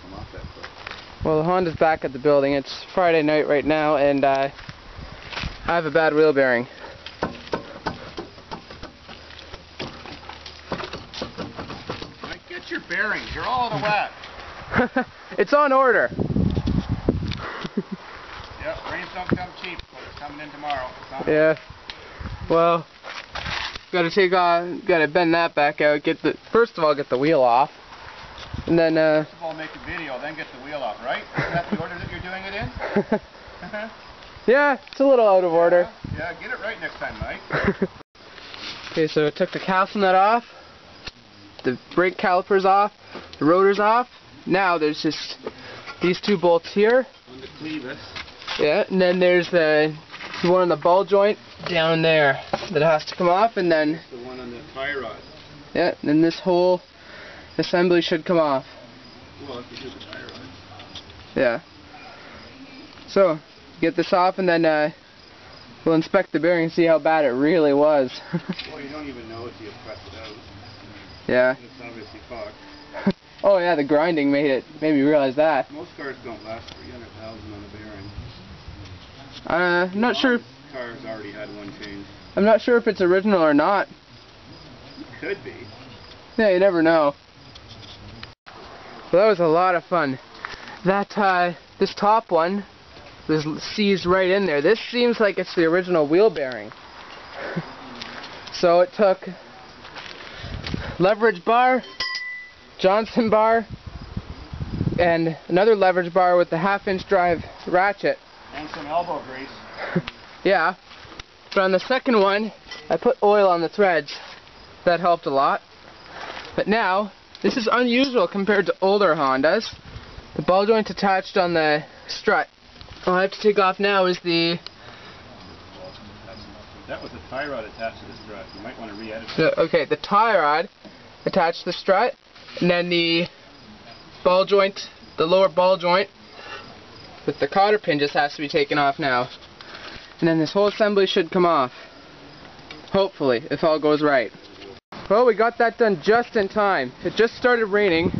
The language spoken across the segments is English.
come off that quick. Well, the Honda's back at the building. It's Friday night right now, and I have a bad wheel bearing. Mike, get your bearings. You're all out of whack. It's on order. Yep, rains don't come cheap, but it's coming in tomorrow. Yeah. Well, gotta bend that back out. First of all, get the wheel off, and then First of all, make a video, then get the wheel off, right? Is that the order that you're doing it in? Yeah, it's a little out of order. Yeah, get it right next time, Mike. Okay, so I took the cowsum nut off, the brake calipers off, the rotors off. Now there's just these two bolts here. On the clevis. Yeah, and then there's the one on the ball joint down there that has to come off, and then the one on the tie rod. yeah, and then this whole assembly should come off. Well, if you do the tie rod. Yeah. So get this off, and then we'll inspect the bearing and see how bad it really was. Well, you don't even know if you press it out. Yeah. It's obviously fucked. Oh yeah, the grinding made me realize that. Most cars don't last 300,000 on a bearing. I'm not sure. Cars already had one changed. I'm not sure if it's original or not. Could be. Yeah, you never know. Well, that was a lot of fun. That this top one, this seized right in there. This seems like it's the original wheel bearing. So it took leverage bar, Johnson bar, and another leverage bar with the 1/2-inch drive ratchet. And some elbow grease. Yeah. But on the second one, I put oil on the threads. That helped a lot. But now, this is unusual compared to older Hondas. The ball joint attached on the strut. All I have to take off now is the... That was a tie rod attached to the strut. You might want to re-edit it. Okay, the tie rod attached to the strut, and then the ball joint, the lower ball joint with the cotter pin just has to be taken off now. And then this whole assembly should come off. Hopefully, if all goes right. Well, we got that done just in time. It just started raining,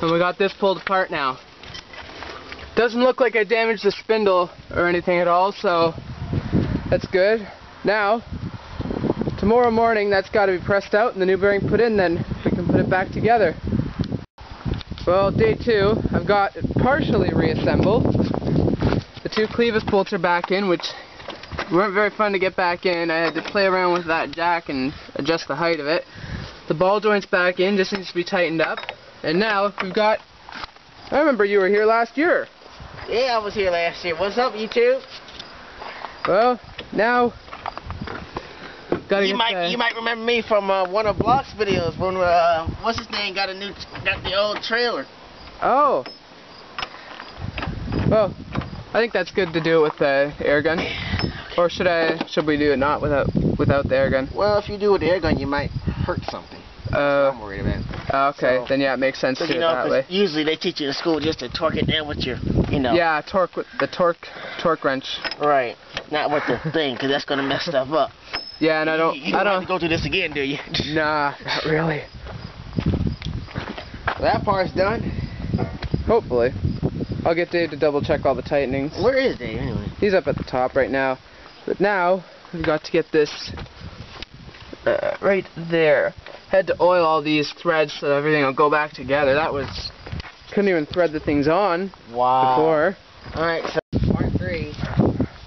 and we got this pulled apart now. Doesn't look like I damaged the spindle or anything at all, so that's good. Now, tomorrow morning that's got to be pressed out and the new bearing put in, then we can put it back together. Well, day 2, I've got it partially reassembled. The 2 clevis bolts are back in, which weren't very fun to get back in. I had to play around with that jack and adjust the height of it. The ball joint's back in, just needs to be tightened up. And now we've got, I remember you were here last year. Yeah, I was here last year. What's up, YouTube? Well, now gotta You might remember me from one of Block's videos when what's his name got the old trailer. Oh. Well, I think that's good to do it with the air gun. Or should we do it not without the air gun? Well, if you do it with the air gun, you might hurt something. That's what I'm worried about. Okay, So, then yeah, it makes sense to do it that way. Usually they teach you in school just to torque it down with your, Yeah, the torque wrench. Right, not with the thing, because that's gonna mess stuff up. Yeah, and I don't have to go through this again, do you? Nah, not really. That part's done. Hopefully. I'll get Dave to double check all the tightenings. Where is Dave anyway? He's up at the top right now. But now, we've got to get this right there. Had to oil all these threads so everything will go back together. Couldn't even thread the things on before. Alright, so part 3.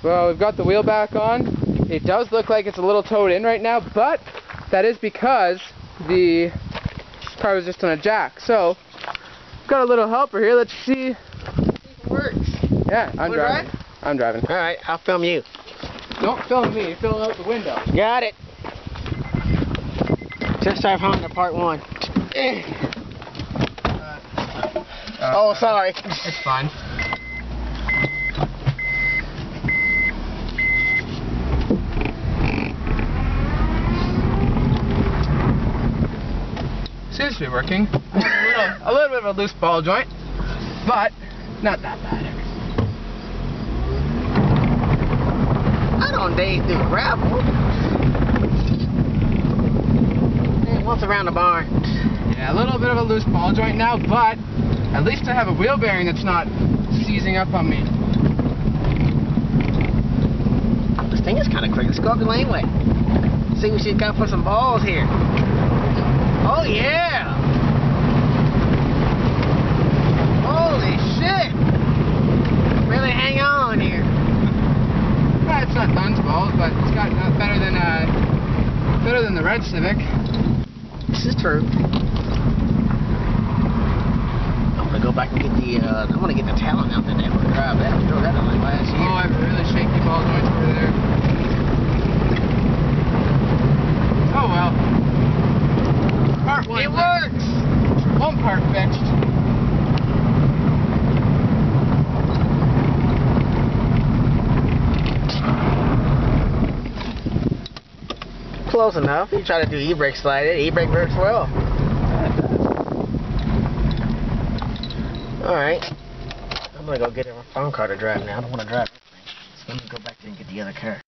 Well, we've got the wheel back on. It does look like it's a little towed in right now, but that is because the car was just on a jack. So, we've got a little helper here. Let's see It works. Yeah, I'm driving. I'm driving. Alright, I'll film you. Don't film me, film out the window. Got it. Test drive Honda part 1. Oh, sorry. It's fine. Seems to be working. A little bit of a loose ball joint, but not that bad. I don't dig through gravel. Hey, what's around the barn? Yeah, a little bit of a loose ball joint now, but At least I have a wheel bearing that's not seizing up on me. This thing is kind of quick. Let's go up the laneway. See what she's got for some balls here. Oh yeah! Holy shit! Really hang on here. Well, it's not Dunn's balls, but it's got better than the red Civic. This is true. I'm gonna go back and get the. I'm gonna get the Talon out today. I'm gonna drive that. Throw that on my last year. Oh, I have a really shaky ball joint over there. Oh well. Part one. It works. One part fixed. Close enough. You try to do e-brake slide. E-brake works well. Alright. I'm gonna go get a phone car to drive now. I don't want to drive this thing. So let me go back there and get the other car.